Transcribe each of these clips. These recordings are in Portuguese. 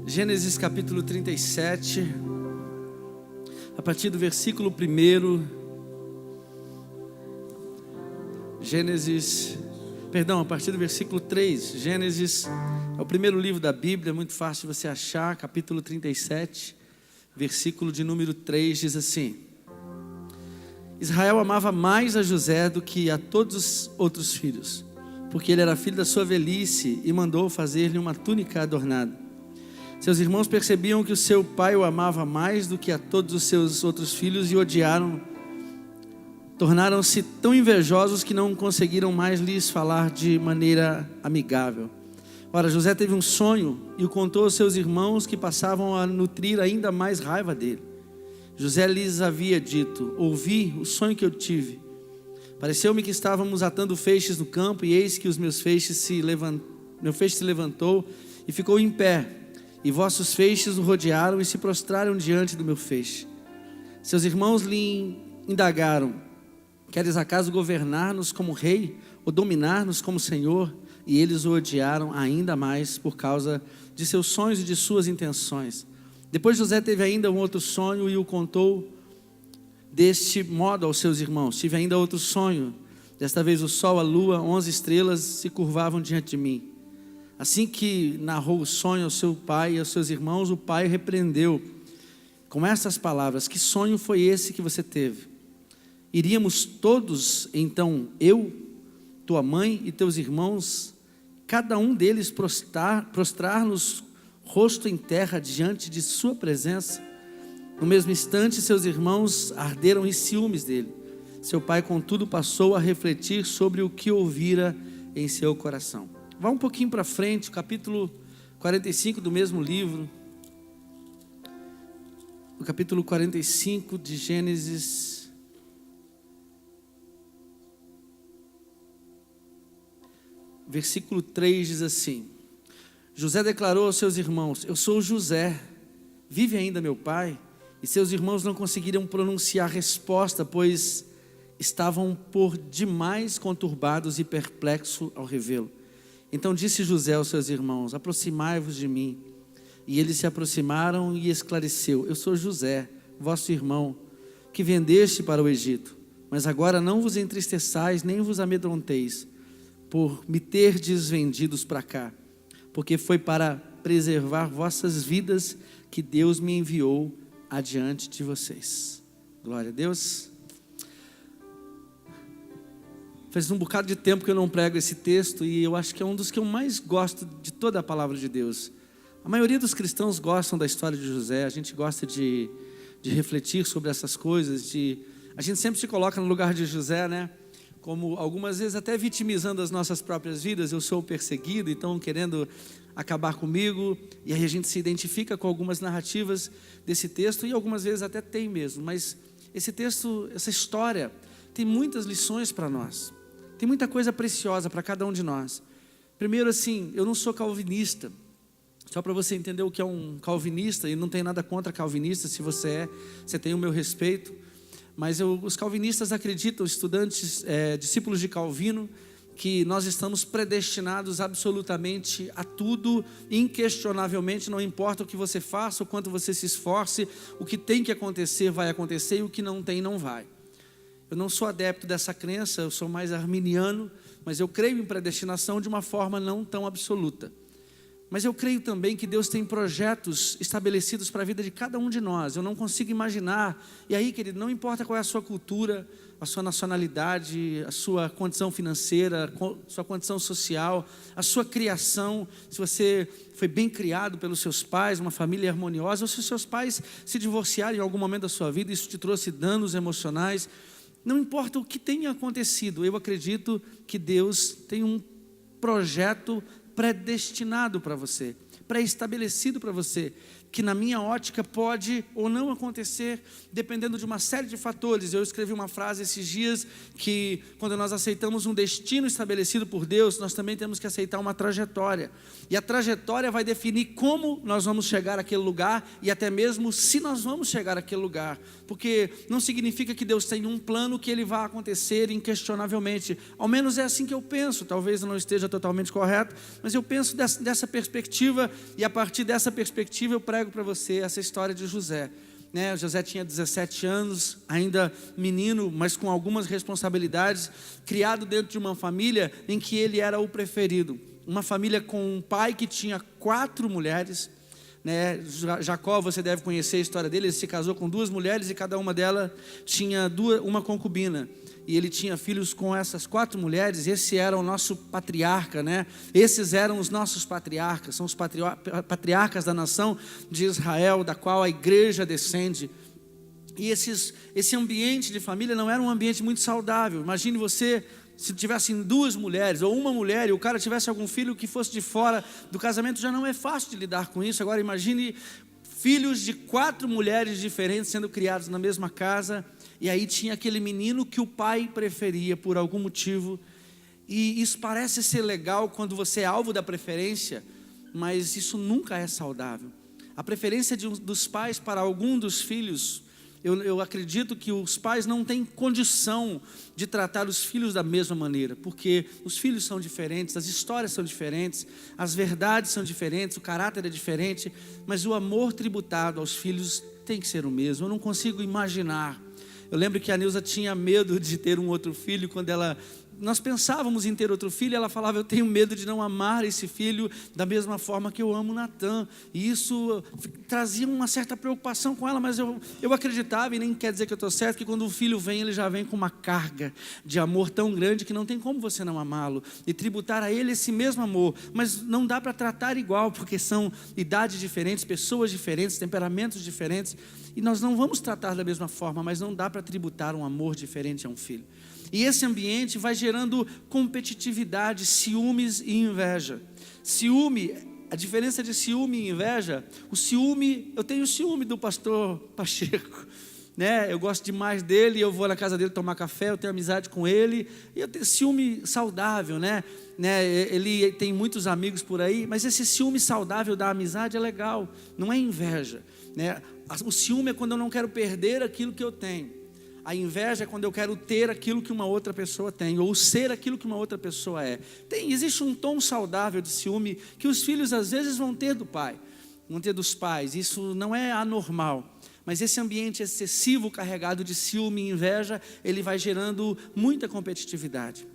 Gênesis capítulo 37, a partir do versículo 1. A partir do versículo 3. Gênesis é o primeiro livro da Bíblia, é muito fácil de você achar. Capítulo 37, versículo de número 3, diz assim: Israel amava mais a José do que a todos os outros filhos, porque ele era filho da sua velhice, e mandou fazer-lhe uma túnica adornada. Seus irmãos percebiam que o seu pai o amava mais do que a todos os seus outros filhos e odiaram. Tornaram-se tão invejosos que não conseguiram mais lhes falar de maneira amigável. Ora, José teve um sonho e o contou aos seus irmãos, que passavam a nutrir ainda mais raiva dele. José lhes havia dito: ouvi o sonho que eu tive. Pareceu-me que estávamos atando feixes no campo, e eis que meu feixe se levantou e ficou em pé. E vossos feixes o rodearam e se prostraram diante do meu feixe. Seus irmãos lhe indagaram: queres acaso governar-nos como rei, ou dominar-nos como senhor? E eles o odiaram ainda mais por causa de seus sonhos e de suas intenções. Depois José teve ainda um outro sonho e o contou deste modo aos seus irmãos: tive ainda outro sonho. Desta vez o sol, a lua, 11 estrelas se curvavam diante de mim. Assim que narrou o sonho ao seu pai e aos seus irmãos, o pai repreendeu com estas palavras: que sonho foi esse que você teve? Iríamos todos, então, eu, tua mãe e teus irmãos, cada um deles prostrar-nos rosto em terra diante de sua presença? No mesmo instante, seus irmãos arderam em ciúmes dele. Seu pai, contudo, passou a refletir sobre o que ouvira em seu coração. Vá um pouquinho para frente, capítulo 45 do mesmo livro. O capítulo 45 de Gênesis. Versículo 3 diz assim: José declarou aos seus irmãos: eu sou José, vive ainda meu pai? E seus irmãos não conseguiram pronunciar resposta, pois estavam por demais conturbados e perplexos ao revê-lo. Então disse José aos seus irmãos: aproximai-vos de mim. E eles se aproximaram e esclareceu: eu sou José, vosso irmão, que vendeste para o Egito. Mas agora não vos entristeçais, nem vos amedronteis, por me terdes vendidos para cá, porque foi para preservar vossas vidas que Deus me enviou adiante de vocês. Glória a Deus. Faz um bocado de tempo que eu não prego esse texto, e eu acho que é um dos que eu mais gosto de toda a palavra de Deus. A maioria dos cristãos gostam da história de José. A gente gosta de refletir sobre essas coisas. A gente sempre se coloca no lugar de José, né? Como algumas vezes até vitimizando as nossas próprias vidas. Eu sou perseguido, então querendo acabar comigo. E aí a gente se identifica com algumas narrativas desse texto, e algumas vezes até tem mesmo. Mas esse texto, essa história, tem muitas lições para nós. Tem muita coisa preciosa para cada um de nós. Primeiro, assim, eu não sou calvinista. Só para você entender o que é um calvinista, e não tem nada contra calvinistas. Se você é, você tem o meu respeito. Mas os calvinistas acreditam, estudantes, discípulos de Calvino, que nós estamos predestinados absolutamente a tudo, inquestionavelmente. Não importa o que você faça, o quanto você se esforce, o que tem que acontecer vai acontecer, e o que não tem não vai. Eu não sou adepto dessa crença, eu sou mais arminiano, mas eu creio em predestinação de uma forma não tão absoluta. Mas eu creio também que Deus tem projetos estabelecidos para a vida de cada um de nós. Eu não consigo imaginar. E aí, querido, não importa qual é a sua cultura, a sua nacionalidade, a sua condição financeira, a sua condição social, a sua criação, se você foi bem criado pelos seus pais, uma família harmoniosa, ou se os seus pais se divorciaram em algum momento da sua vida, isso te trouxe danos emocionais. Não importa o que tenha acontecido, eu acredito que Deus tem um projeto predestinado para você, pré-estabelecido para você, que na minha ótica pode ou não acontecer, dependendo de uma série de fatores. Eu escrevi uma frase esses dias, que quando nós aceitamos um destino estabelecido por Deus, nós também temos que aceitar uma trajetória, e a trajetória vai definir como nós vamos chegar àquele lugar, e até mesmo se nós vamos chegar àquele lugar, porque não significa que Deus tem um plano que ele vai acontecer inquestionavelmente. Ao menos é assim que eu penso. Talvez eu não esteja totalmente correto, mas eu penso dessa perspectiva, e a partir dessa perspectiva eu prego para você essa história de José. José tinha 17 anos, ainda menino, mas com algumas responsabilidades, criado dentro de uma família em que ele era o preferido. Uma família com um pai que tinha 4 mulheres. Jacó, você deve conhecer a história dele, ele se casou com 2 mulheres e cada uma delas tinha uma concubina. E ele tinha filhos com essas 4 mulheres, esse era o nosso patriarca, Esses eram os nossos patriarcas, são os patriarcas da nação de Israel, da qual a igreja descende. E esse ambiente de família não era um ambiente muito saudável. Imagine você, se tivessem 2 mulheres ou uma mulher e o cara tivesse algum filho que fosse de fora do casamento, já não é fácil de lidar com isso. Agora imagine filhos de 4 mulheres diferentes sendo criados na mesma casa. E aí tinha aquele menino que o pai preferia por algum motivo. E isso parece ser legal quando você é alvo da preferência, mas isso nunca é saudável. A preferência dos pais para algum dos filhos, eu acredito que os pais não têm condição de tratar os filhos da mesma maneira, porque os filhos são diferentes, as histórias são diferentes, as verdades são diferentes, o caráter é diferente, mas o amor tributado aos filhos tem que ser o mesmo. Eu não consigo imaginar. Eu lembro que a Nilza tinha medo de ter um outro filho. Quando nós pensávamos em ter outro filho, ela falava: eu tenho medo de não amar esse filho da mesma forma que eu amo Natan. E isso trazia uma certa preocupação com ela, mas eu acreditava, e nem quer dizer que eu estou certo, que quando o filho vem, ele já vem com uma carga de amor tão grande que não tem como você não amá-lo e tributar a ele esse mesmo amor. Mas não dá para tratar igual, porque são idades diferentes, pessoas diferentes, temperamentos diferentes, e nós não vamos tratar da mesma forma, mas não dá para tributar um amor diferente a um filho. E esse ambiente vai gerando competitividade, ciúmes e inveja. Ciúme, a diferença de ciúme e inveja: o ciúme, eu tenho ciúme do pastor Pacheco, eu gosto demais dele, eu vou na casa dele tomar café, eu tenho amizade com ele, e eu tenho ciúme saudável, ele tem muitos amigos por aí, mas esse ciúme saudável da amizade é legal, não é inveja, O ciúme é quando eu não quero perder aquilo que eu tenho. A inveja é quando eu quero ter aquilo que uma outra pessoa tem, ou ser aquilo que uma outra pessoa é. Existe um tom saudável de ciúme que os filhos às vezes vão ter do pai, vão ter dos pais. Isso não é anormal, mas esse ambiente excessivo carregado de ciúme e inveja, ele vai gerando muita competitividade.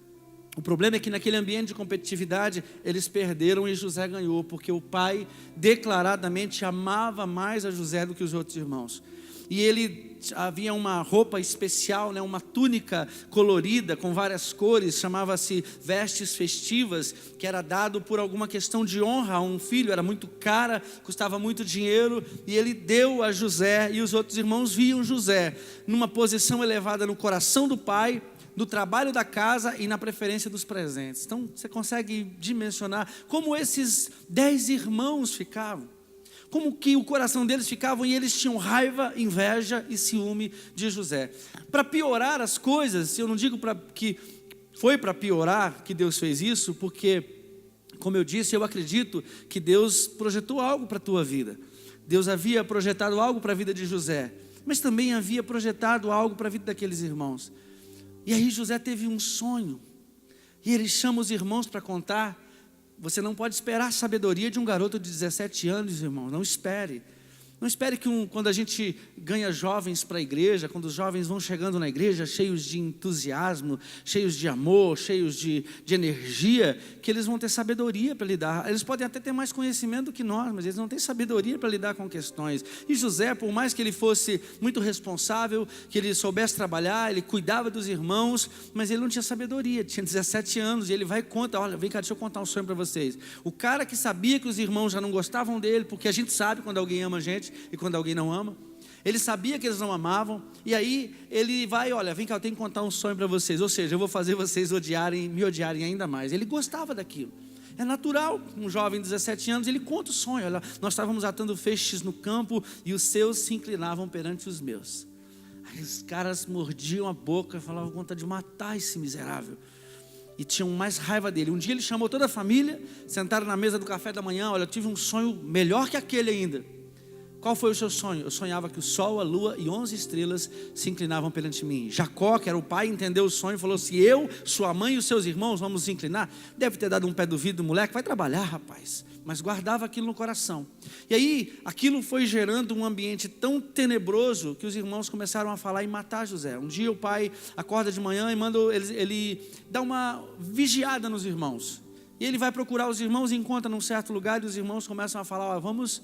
O problema é que naquele ambiente de competitividade, eles perderam e José ganhou, porque o pai declaradamente amava mais a José do que os outros irmãos. E havia uma roupa especial, uma túnica colorida com várias cores, chamava-se vestes festivas, que era dado por alguma questão de honra a um filho, era muito cara, custava muito dinheiro, e ele deu a José, e os outros irmãos viam José numa posição elevada no coração do pai, no trabalho da casa e na preferência dos presentes. Então você consegue dimensionar como esses 10 irmãos ficavam, como que o coração deles ficava, e eles tinham raiva, inveja e ciúme de José. Para piorar as coisas, eu não digo que foi para piorar que Deus fez isso, porque, como eu disse, eu acredito que Deus projetou algo para a tua vida. Deus havia projetado algo para a vida de José, mas também havia projetado algo para a vida daqueles irmãos. E aí José teve um sonho, e ele chama os irmãos para contar. Você não pode esperar a sabedoria de um garoto de 17 anos, irmão. Não espere. Não espere que quando a gente ganha jovens para a igreja, quando os jovens vão chegando na igreja cheios de entusiasmo, cheios de amor, cheios de energia, que eles vão ter sabedoria para lidar. Eles podem até ter mais conhecimento do que nós, mas eles não têm sabedoria para lidar com questões. E José, por mais que ele fosse muito responsável, que ele soubesse trabalhar, ele cuidava dos irmãos, mas ele não tinha sabedoria, tinha 17 anos, e ele vai e conta: olha, vem cá, deixa eu contar um sonho para vocês. O cara que sabia que os irmãos já não gostavam dele, porque a gente sabe quando alguém ama a gente e quando alguém não ama, ele sabia que eles não amavam, e aí ele vai: olha, vem cá, eu tenho que contar um sonho para vocês, ou seja, eu vou fazer vocês me odiarem ainda mais. Ele gostava daquilo, é natural, um jovem de 17 anos, ele conta o sonho: olha, nós estávamos atando feixes no campo, e os seus se inclinavam perante os meus. Aí os caras mordiam a boca e falavam: com vontade de matar esse miserável, e tinham mais raiva dele. Um dia ele chamou toda a família, sentaram na mesa do café da manhã: olha, eu tive um sonho melhor que aquele ainda. Qual foi o seu sonho? Eu sonhava que o sol, a lua e 11 estrelas se inclinavam perante mim. Jacó, que era o pai, entendeu o sonho e falou: se eu, sua mãe e os seus irmãos vamos nos inclinar, deve ter dado um pé do vidro, moleque, vai trabalhar, rapaz. Mas guardava aquilo no coração. E aí, aquilo foi gerando um ambiente tão tenebroso que os irmãos começaram a falar em matar José. Um dia o pai acorda de manhã e manda ele dá uma vigiada nos irmãos. E ele vai procurar os irmãos e encontra num certo lugar, e os irmãos começam a falar: vamos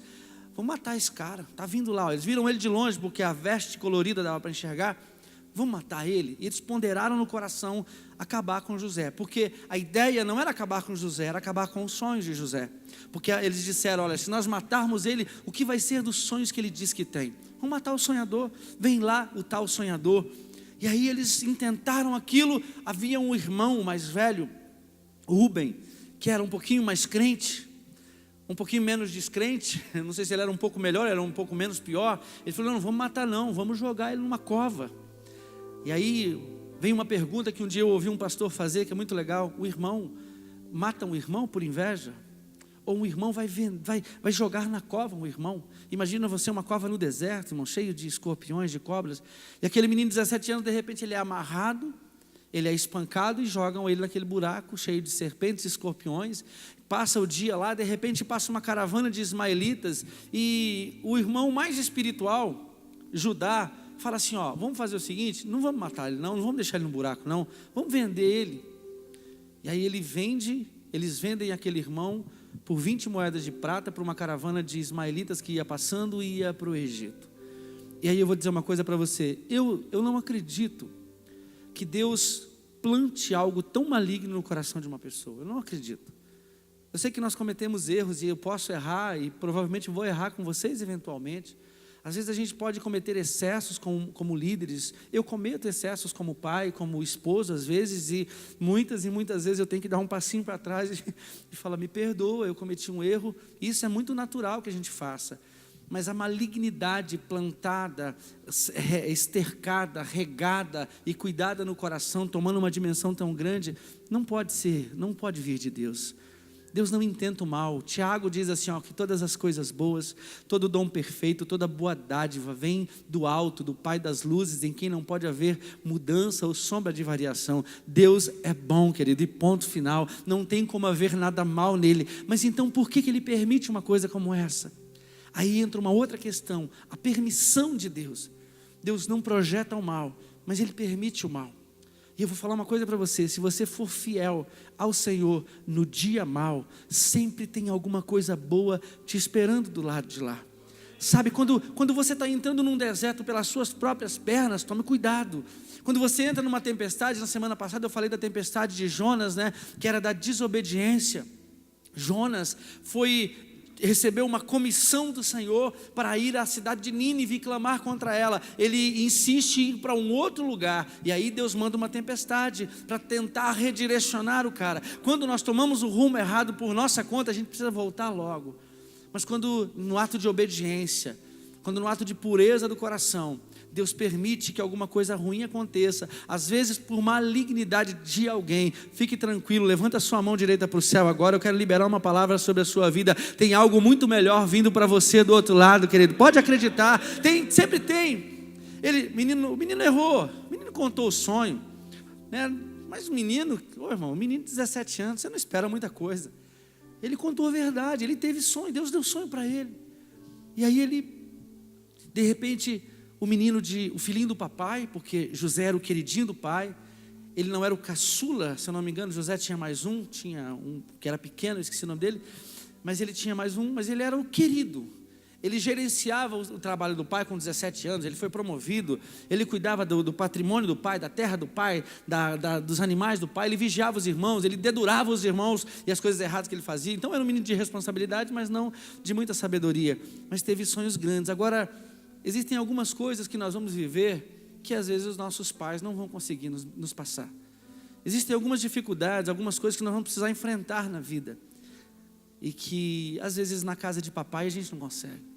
matar esse cara, está vindo lá. Eles viram ele de longe, porque a veste colorida dava para enxergar. Vamos matar ele. E eles ponderaram no coração acabar com José, porque a ideia não era acabar com José, era acabar com os sonhos de José. Porque eles disseram: olha, se nós matarmos ele, o que vai ser dos sonhos que ele diz que tem? Vamos matar o sonhador. Vem lá o tal sonhador. E aí eles intentaram aquilo. Havia um irmão mais velho, Rubem, que era um pouquinho mais crente, um pouquinho menos descrente. Não sei se ele era um pouco melhor, era um pouco menos pior. Ele falou: não vamos matar não, vamos jogar ele numa cova. E aí vem uma pergunta que um dia eu ouvi um pastor fazer, que é muito legal: o irmão mata um irmão por inveja? Ou um irmão vai jogar na cova um irmão? Imagina você, uma cova no deserto, irmão, cheio de escorpiões, de cobras. E aquele menino de 17 anos, de repente ele é amarrado, ele é espancado e jogam ele naquele buraco cheio de serpentes e escorpiões. Passa o dia lá, de repente passa uma caravana de ismaelitas, e o irmão mais espiritual, Judá, fala assim: ó, vamos fazer o seguinte, não vamos matar ele não vamos deixar ele no buraco não, vamos vender ele. E aí eles vendem aquele irmão por 20 moedas de prata para uma caravana de ismaelitas que ia passando e ia para o Egito. E aí eu vou dizer uma coisa para você: eu não acredito que Deus plante algo tão maligno no coração de uma pessoa. Eu não acredito. Eu sei que nós cometemos erros e eu posso errar, e provavelmente vou errar com vocês eventualmente. Às vezes a gente pode cometer excessos como líderes. Eu cometo excessos como pai, como esposo às vezes, e muitas vezes eu tenho que dar um passinho para trás e falar: me perdoa, eu cometi um erro. Isso é muito natural que a gente faça. Mas a malignidade plantada, estercada, regada e cuidada no coração, tomando uma dimensão tão grande, não pode vir de Deus. Deus não intenta o mal. Tiago diz assim, ó, que todas as coisas boas, todo dom perfeito, toda boa dádiva vem do alto, do Pai das luzes, em quem não pode haver mudança ou sombra de variação. Deus é bom, querido, e ponto final. Não tem como haver nada mal nele. Mas então por que ele permite uma coisa como essa? Aí entra uma outra questão: a permissão de Deus. Deus não projeta o mal, mas Ele permite o mal. E eu vou falar uma coisa para você: se você for fiel ao Senhor no dia mau, sempre tem alguma coisa boa te esperando do lado de lá. Sabe, quando você está entrando num deserto pelas suas próprias pernas, tome cuidado. Quando você entra numa tempestade, na semana passada eu falei da tempestade de Jonas, né, que era da desobediência. Jonas recebeu uma comissão do Senhor para ir à cidade de Nínive e clamar contra ela. Ele insiste em ir para um outro lugar, e aí Deus manda uma tempestade para tentar redirecionar o cara. Quando nós tomamos o rumo errado por nossa conta, a gente precisa voltar logo. Mas quando no ato de obediência, quando no ato de pureza do coração, Deus permite que alguma coisa ruim aconteça, às vezes por malignidade de alguém, fique tranquilo, levanta a sua mão direita para o céu agora. Eu quero liberar uma palavra sobre a sua vida. Tem algo muito melhor vindo para você do outro lado, querido, pode acreditar. Sempre tem. O menino errou, o menino contou o sonho, né? Mas o menino, irmão, um menino de 17 anos, você não espera muita coisa. Ele contou a verdade, ele teve sonho, Deus deu sonho para ele. E aí ele, de repente, o filhinho do papai, porque José era o queridinho do pai, ele não era o caçula, se eu não me engano. José tinha mais tinha um que era pequeno, eu esqueci o nome dele, mas ele tinha mais mas ele era o querido. Ele gerenciava o trabalho do pai com 17 anos, ele foi promovido, ele cuidava do patrimônio do pai, da terra do pai, dos animais do pai, ele vigiava os irmãos, ele dedurava os irmãos e as coisas erradas que ele fazia. Então era um menino de responsabilidade, mas não de muita sabedoria, mas teve sonhos grandes. Agora, existem algumas coisas que nós vamos viver que às vezes os nossos pais não vão conseguir nos passar. Existem algumas dificuldades, algumas coisas que nós vamos precisar enfrentar na vida, e que às vezes na casa de papai a gente não consegue,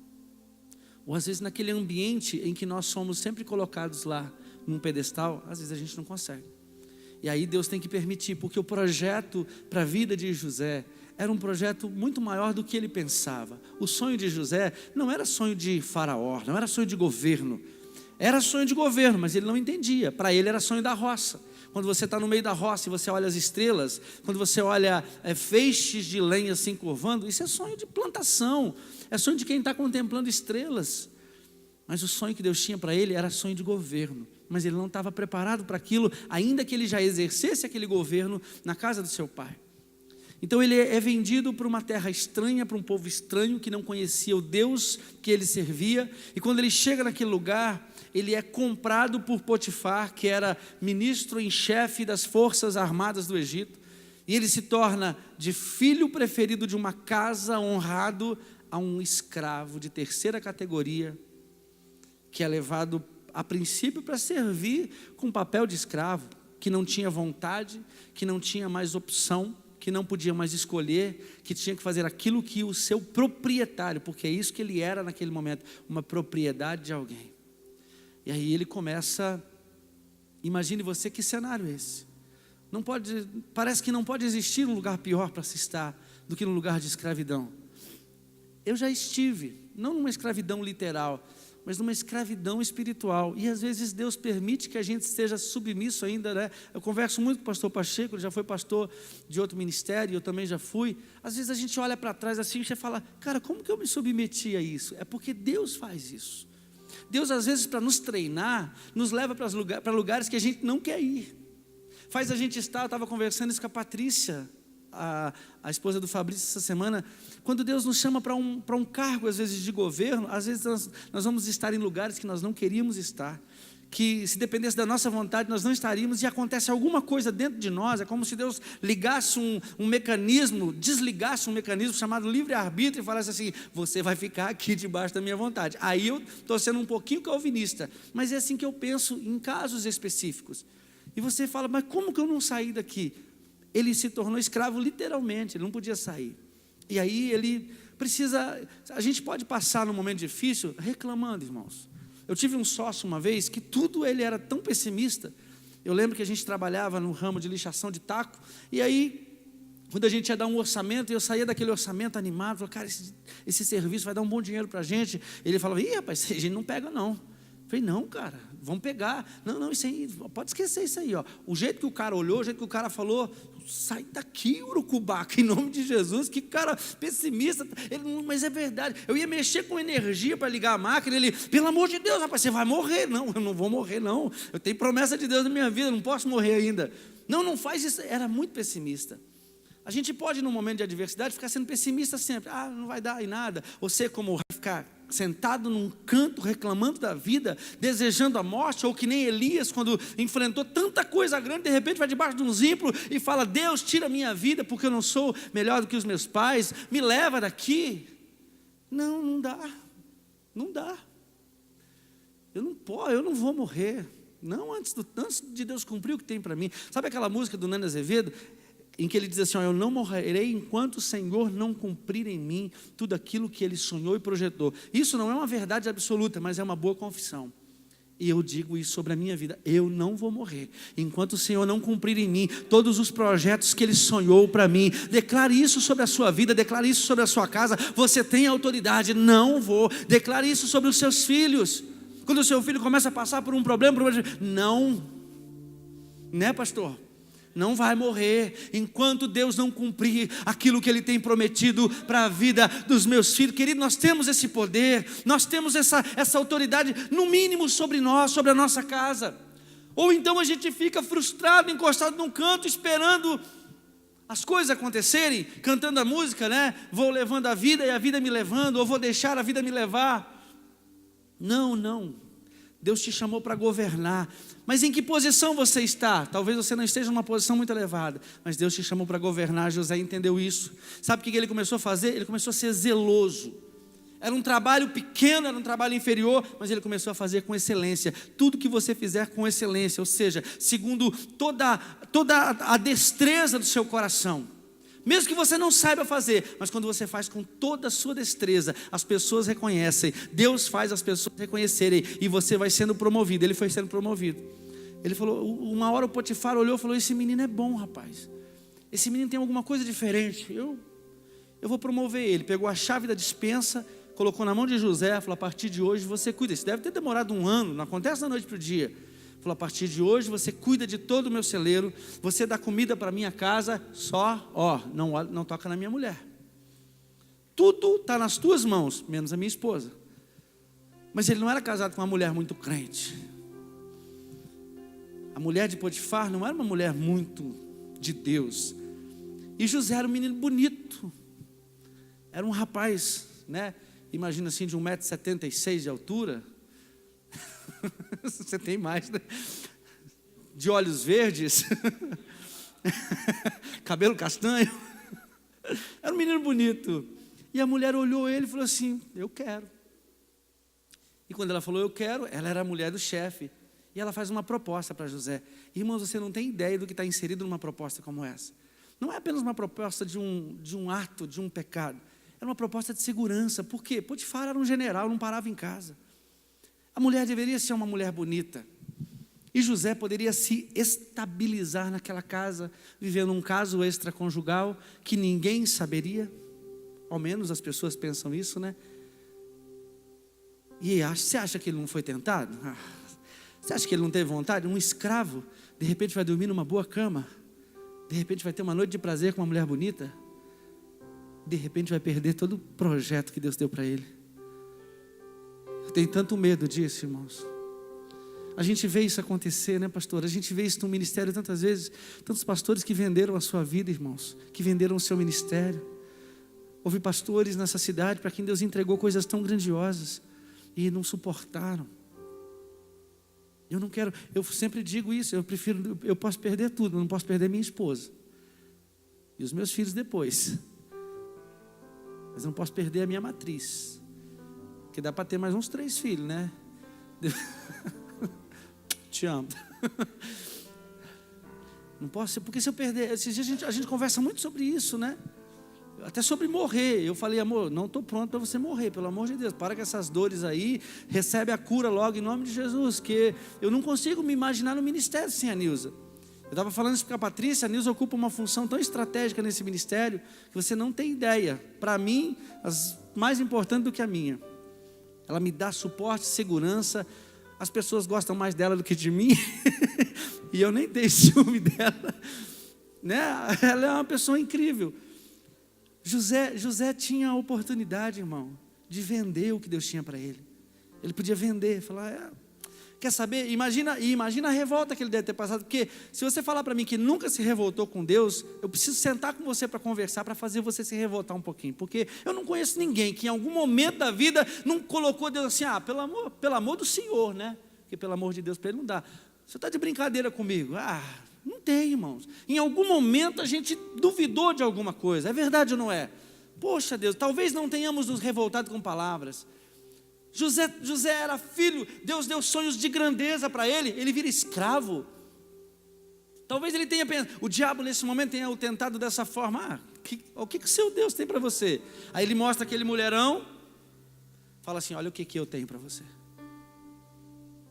ou às vezes naquele ambiente em que nós somos sempre colocados lá num pedestal, às vezes a gente não consegue. E aí Deus tem que permitir, porque o projeto para a vida de José era um projeto muito maior do que ele pensava. O sonho de José não era sonho de faraó, não era sonho de governo. Era sonho de governo, mas ele não entendia. Para ele era sonho da roça. Quando você está no meio da roça e você olha as estrelas, quando você olha feixes de lenha se encurvando, isso é sonho de plantação, é sonho de quem está contemplando estrelas. Mas o sonho que Deus tinha para ele era sonho de governo. Mas ele não estava preparado para aquilo, ainda que ele já exercesse aquele governo na casa do seu pai. Então ele é vendido para uma terra estranha, para um povo estranho que não conhecia o Deus que ele servia. E quando ele chega naquele lugar, ele é comprado por Potifar, que era ministro em chefe das forças armadas do Egito. E ele se torna de filho preferido de uma casa, honrado a um escravo de terceira categoria, que é levado a princípio para servir com papel de escravo, que não tinha vontade, que não tinha mais opção, que não podia mais escolher, que tinha que fazer aquilo que o seu proprietário, porque é isso que ele era naquele momento, uma propriedade de alguém. E aí ele começa, imagine você que cenário é esse. Não pode, parece que não pode existir um lugar pior para se estar do que no lugar de escravidão. Eu já estive, não numa escravidão literal, mas numa escravidão espiritual. E às vezes Deus permite que a gente esteja submisso ainda, né? Eu converso muito com o pastor Pacheco, ele já foi pastor de outro ministério, eu também já fui. Às vezes a gente olha para trás assim e você fala, cara, como que eu me submeti a isso? É porque Deus faz isso. Deus às vezes para nos treinar, nos leva para lugares que a gente não quer ir. Faz a gente estar, eu estava conversando isso com a Patrícia, a esposa do Fabrício essa semana, quando Deus nos chama para um cargo às vezes de governo, às vezes nós vamos estar em lugares que nós não queríamos estar, que se dependesse da nossa vontade nós não estaríamos, e acontece alguma coisa dentro de nós, é como se Deus ligasse um mecanismo, desligasse um mecanismo chamado livre-arbítrio e falasse assim, você vai ficar aqui debaixo da minha vontade. Aí eu estou sendo um pouquinho calvinista, mas é assim que eu penso em casos específicos. E você fala, mas como que eu não saí daqui? Ele se tornou escravo literalmente, ele não podia sair. E aí ele precisa, a gente pode passar num momento difícil reclamando, irmãos. Eu tive um sócio uma vez que tudo ele era tão pessimista. Eu lembro que a gente trabalhava no ramo de lixação de taco, e aí quando a gente ia dar um orçamento, eu saía daquele orçamento animado, falava, cara, esse serviço vai dar um bom dinheiro para a gente. Ele falava, ih rapaz, a gente não pega não. Eu falei, não cara, vamos pegar. Não, isso aí, pode esquecer isso aí, ó. O jeito que o cara olhou, o jeito que o cara falou, sai daqui, urucubaca, em nome de Jesus. Que cara pessimista. Mas é verdade, eu ia mexer com energia para ligar a máquina. Ele, pelo amor de Deus, rapaz, você vai morrer. Não, eu não vou morrer não, eu tenho promessa de Deus na minha vida, não posso morrer ainda. Não faz isso. Era muito pessimista. A gente pode, num momento de adversidade, ficar sendo pessimista sempre. Não vai dar em nada. Você como ficar sentado num canto, reclamando da vida, desejando a morte, ou que nem Elias, quando enfrentou tanta coisa grande, de repente vai debaixo de um zimbro e fala, Deus, tira a minha vida, porque eu não sou melhor do que os meus pais, me leva daqui. Não dá. Eu não vou morrer. Não, antes de Deus cumprir o que tem para mim. Sabe aquela música do Nando Azevedo, em que ele diz assim, eu não morrerei enquanto o Senhor não cumprir em mim tudo aquilo que Ele sonhou e projetou. Isso não é uma verdade absoluta, mas é uma boa confissão. E eu digo isso sobre a minha vida, eu não vou morrer enquanto o Senhor não cumprir em mim todos os projetos que Ele sonhou para mim. Declare isso sobre a sua vida, declare isso sobre a sua casa, você tem autoridade. Não vou. Declare isso sobre os seus filhos. Quando o seu filho começa a passar por um problema, não, né pastor? Não vai morrer enquanto Deus não cumprir aquilo que Ele tem prometido para a vida dos meus filhos. Querido, nós temos esse poder, nós temos essa autoridade, no mínimo sobre nós, sobre a nossa casa. Ou então a gente fica frustrado, encostado num canto, esperando as coisas acontecerem, cantando a música, né? Vou levando a vida e a vida me levando, ou vou deixar a vida me levar. Não. Deus te chamou para governar. Mas em que posição você está? Talvez você não esteja numa posição muito elevada, mas Deus te chamou para governar. José entendeu isso. Sabe o que ele começou a fazer? Ele começou a ser zeloso. Era um trabalho pequeno, era um trabalho inferior, mas ele começou a fazer com excelência. Tudo que você fizer com excelência, ou seja, segundo toda a destreza do seu coração. Mesmo que você não saiba fazer, mas quando você faz com toda a sua destreza, as pessoas reconhecem, Deus faz as pessoas reconhecerem, e você vai sendo promovido. Ele foi sendo promovido. Ele falou, uma hora o Potifar olhou e falou, esse menino é bom, rapaz, esse menino tem alguma coisa diferente. eu vou promover ele. Pegou a chave da despensa, colocou na mão de José, falou: a partir de hoje você cuida. Isso deve ter demorado 1 ano, não acontece da noite para o dia. Falou: a partir de hoje você cuida de todo o meu celeiro, você dá comida para a minha casa, só, não toca na minha mulher. Tudo está nas tuas mãos, menos a minha esposa. Mas ele não era casado com uma mulher muito crente. A mulher de Potifar não era uma mulher muito de Deus. E José era um menino bonito. Era um rapaz, né? Imagina assim, de 1,76 m de altura. Você tem mais, né? De olhos verdes. Cabelo castanho. Era um menino bonito. E a mulher olhou ele e falou assim: eu quero. E quando ela falou eu quero, ela era a mulher do chefe. E ela faz uma proposta para José. Irmãos, você não tem ideia do que está inserido numa proposta como essa. Não é apenas uma proposta de um ato, de um pecado. Era uma proposta de segurança. Por quê? Potifar era um general, não parava em casa. A mulher deveria ser uma mulher bonita. E José poderia se estabilizar naquela casa, vivendo um caso extraconjugal que ninguém saberia. Ao menos as pessoas pensam isso, né? E você acha que ele não foi tentado? Você acha que ele não teve vontade? Um escravo, de repente vai dormir numa boa cama. De repente vai ter uma noite de prazer com uma mulher bonita. De repente vai perder todo o projeto que Deus deu para ele. Eu tenho tanto medo disso, irmãos. A gente vê isso acontecer, né, pastor? A gente vê isso no ministério tantas vezes. Tantos pastores que venderam a sua vida, irmãos. Que venderam o seu ministério. Houve pastores nessa cidade para quem Deus entregou coisas tão grandiosas e não suportaram. Eu não quero, eu sempre digo isso, eu posso perder tudo, mas não posso perder minha esposa. E os meus filhos depois. Mas eu não posso perder a minha matriz. Porque dá para ter mais uns 3 filhos, né? Te amo. Não posso, porque se eu perder, esses dias a gente conversa muito sobre isso, né? Até sobre morrer. Eu falei: amor, não estou pronto para você morrer, pelo amor de Deus, para com essas dores aí, recebe a cura logo em nome de Jesus, que eu não consigo me imaginar no ministério sem a Nilza. Eu estava falando isso com a Patrícia. A Nilza ocupa uma função tão estratégica nesse ministério, que você não tem ideia, para mim, mais importante do que a minha. Ela me dá suporte, segurança. As pessoas gostam mais dela do que de mim, e eu nem tenho ciúme dela, né? Ela é uma pessoa incrível. José tinha a oportunidade, irmão, de vender o que Deus tinha para ele. Ele podia vender, falar: quer saber? Imagina a revolta que ele deve ter passado. Porque se você falar para mim que nunca se revoltou com Deus, eu preciso sentar com você para conversar, para fazer você se revoltar um pouquinho. Porque eu não conheço ninguém que em algum momento da vida não colocou Deus assim: pelo amor do Senhor, né? Porque pelo amor de Deus para ele não dá. Você está de brincadeira comigo? Não tem, irmãos. Em algum momento a gente duvidou de alguma coisa. É verdade ou não é? Poxa Deus, talvez não tenhamos nos revoltado com palavras. José era filho, Deus deu sonhos de grandeza para ele. Ele vira escravo. Talvez ele tenha pensado, o diabo nesse momento tenha o tentado dessa forma: o que o seu Deus tem para você? Aí ele mostra aquele mulherão, fala assim: olha o que eu tenho para você.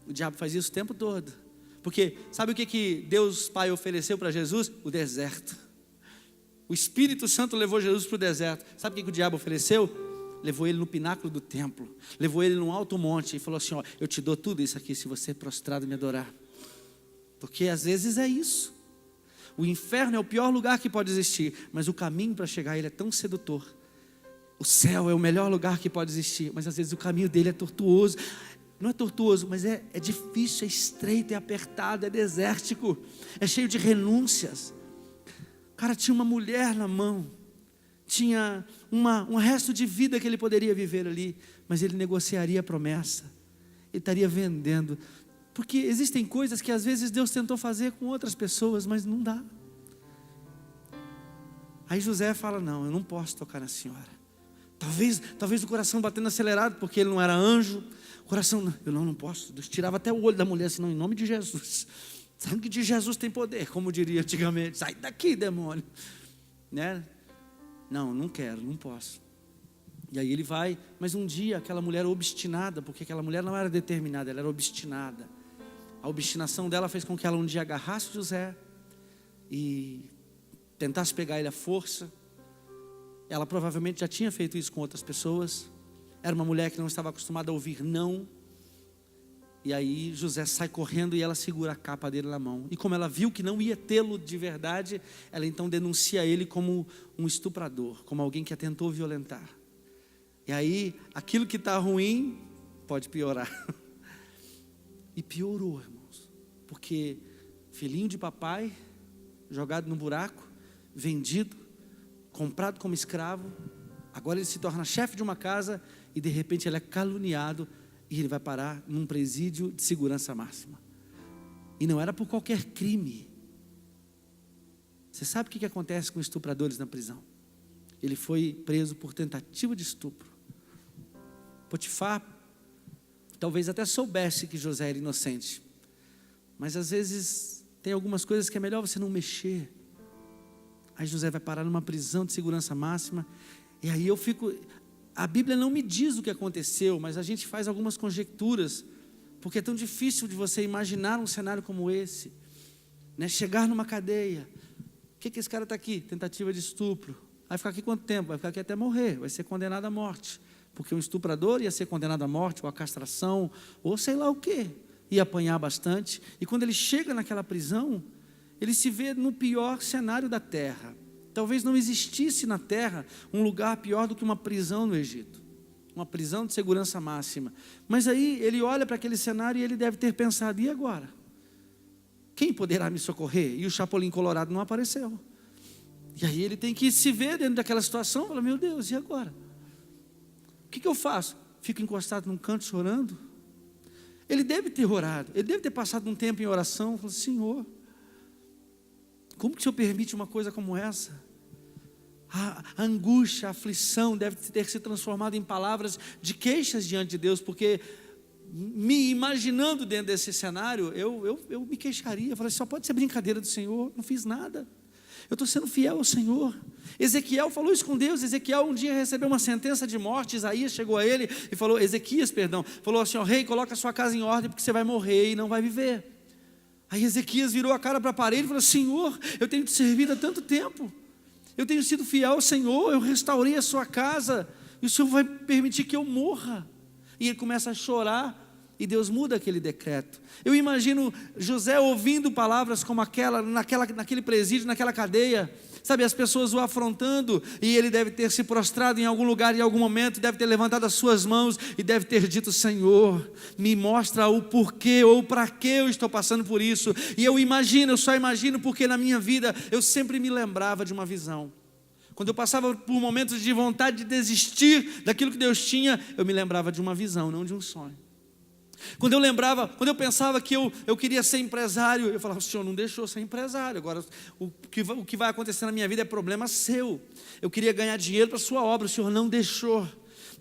O diabo faz isso o tempo todo. Porque sabe o que Deus Pai ofereceu para Jesus? O deserto. O Espírito Santo levou Jesus para o deserto. Sabe o que o diabo ofereceu? Levou ele no pináculo do templo. Levou ele num alto monte e falou assim: eu te dou tudo isso aqui se você prostrado me adorar. Porque às vezes é isso. O inferno é o pior lugar que pode existir, mas o caminho para chegar a ele é tão sedutor. O céu é o melhor lugar que pode existir, mas às vezes o caminho dele é tortuoso. Não é tortuoso, mas é difícil, é estreito, é apertado, é desértico, é cheio de renúncias. O cara tinha uma mulher na mão, tinha um resto de vida que ele poderia viver ali, mas ele negociaria a promessa, ele estaria vendendo, porque existem coisas que às vezes Deus tentou fazer com outras pessoas, mas não dá. Aí José fala: não, eu não posso tocar na senhora. Talvez o coração batendo acelerado, porque ele não era anjo. Coração, eu não posso. Deus tirava até o olho da mulher, senão em nome de Jesus. Sangue de Jesus tem poder, como diria antigamente. Sai daqui, demônio, né? Não quero, não posso. E aí ele vai, mas um dia aquela mulher obstinada, porque aquela mulher não era determinada, ela era obstinada. A obstinação dela fez com que ela um dia agarrasse José e tentasse pegar ele à força. Ela provavelmente já tinha feito isso com outras pessoas. Era uma mulher que não estava acostumada a ouvir não. E aí José sai correndo e ela segura a capa dele na mão. E como ela viu que não ia tê-lo de verdade, ela então denuncia ele como um estuprador, como alguém que a tentou violentar. E aí, aquilo que está ruim, pode piorar. E piorou, irmãos. Porque filhinho de papai, jogado no buraco, vendido, comprado como escravo, agora ele se torna chefe de uma casa e de repente ele é caluniado e ele vai parar num presídio de segurança máxima. E não era por qualquer crime. Você sabe o que acontece com estupradores na prisão? Ele foi preso por tentativa de estupro. Potifar talvez até soubesse que José era inocente, mas às vezes tem algumas coisas que é melhor você não mexer. Aí José vai parar numa prisão de segurança máxima. E aí a Bíblia não me diz o que aconteceu, mas a gente faz algumas conjecturas, porque é tão difícil de você imaginar um cenário como esse, né? Chegar numa cadeia, o que esse cara está aqui? Tentativa de estupro. Vai ficar aqui quanto tempo? Vai ficar aqui até morrer, vai ser condenado à morte, porque um estuprador ia ser condenado à morte, ou à castração, ou sei lá o quê, ia apanhar bastante. E quando ele chega naquela prisão, ele se vê no pior cenário da terra. Talvez não existisse na terra um lugar pior do que uma prisão no Egito, uma prisão de segurança máxima. Mas aí ele olha para aquele cenário e ele deve ter pensado: e agora? Quem poderá me socorrer? E o Chapolin Colorado não apareceu. E aí ele tem que se ver dentro daquela situação, fala: meu Deus, e agora? O que eu faço? Fico encostado num canto chorando? Ele deve ter orado, ele deve ter passado um tempo em oração, falou: Senhor, como que o Senhor permite uma coisa como essa? A angústia, a aflição deve ter se transformado em palavras de queixas diante de Deus, porque me imaginando dentro desse cenário, eu me queixaria, eu falei: só pode ser brincadeira do Senhor, não fiz nada, eu estou sendo fiel ao Senhor. Ezequiel falou isso com Deus. Ezequiel um dia recebeu uma sentença de morte. Isaías chegou a ele e falou, Ezequias, falou assim: ó, rei, coloca a sua casa em ordem, porque você vai morrer e não vai viver. Aí Ezequias virou a cara para a parede e falou: Senhor, eu tenho te servido há tanto tempo, eu tenho sido fiel ao Senhor, eu restaurei a sua casa, e o Senhor vai permitir que eu morra? E ele começa a chorar, e Deus muda aquele decreto. Eu imagino José ouvindo palavras como naquele presídio, naquela cadeia, sabe, as pessoas o afrontando, e ele deve ter se prostrado em algum lugar, em algum momento, deve ter levantado as suas mãos, e deve ter dito: Senhor, me mostra o porquê, ou para que eu estou passando por isso. E eu só imagino, porque na minha vida, eu sempre me lembrava de uma visão. Quando eu passava por momentos de vontade de desistir daquilo que Deus tinha, eu me lembrava de uma visão, não de um sonho. Quando eu pensava que eu queria ser empresário, eu falava: o Senhor não deixou ser empresário, agora o que vai acontecer na minha vida é problema seu. Eu queria ganhar dinheiro para a sua obra, o Senhor não deixou.